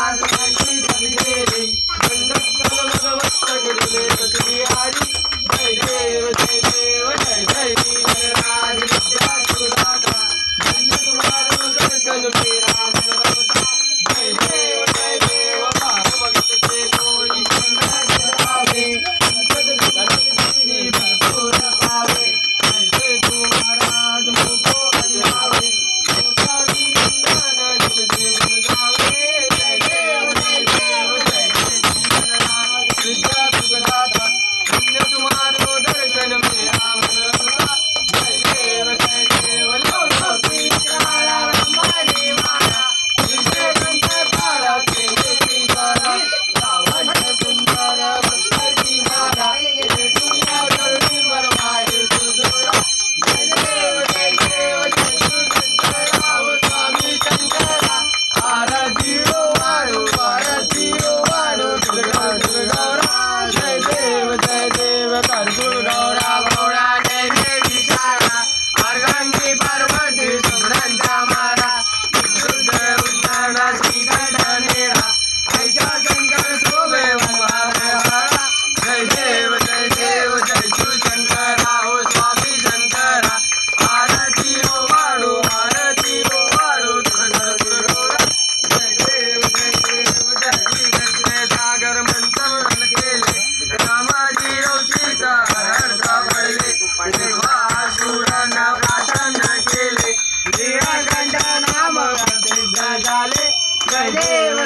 शांती जगदेवी गंगस्थल भगवत गुरुले तत्विहारी जय देव जय देव जय जय दीनराज विद्या सुदाता धन्य तुम्हारो दर्शन मेरा मन रमता जय देव भाव भगत से कोई संकट आवे भरपूर पावे जैसे तुम महाराज मुझको अधिरावे विद्या सुखदाता धन्य तुम्हारो दर्शन मेरा मन रमता जय देव लौटी काला ब्रह्मा देवाना विजय कंठ काला तेरे श्रीकारा रावण सुंदर भक्त की माला ये दुनिया करनी मरवाए सुदूरा जय देव जय शंकर आओ स्वामी शंकरा आरतीयो वारो गौरा जय देव कर्पूर गौरा गौरा जय देवी शारा अर्गंगी पार्वती सुब्रंता मारा विद्युत उन्नड़ा श्रीकंठ नेरा ऐसा शंकर शोभे वनवारा जय देव जय शंकर आओ स्वामी शंकरा आरती ओ वाड़ो गौरा जय देव जय सागर मंथन केले रामाजी सीता हरण सापडले देवासुरांना प्रसन्न केले नीलकंठ नाम प्रसिद्ध झाले जय देव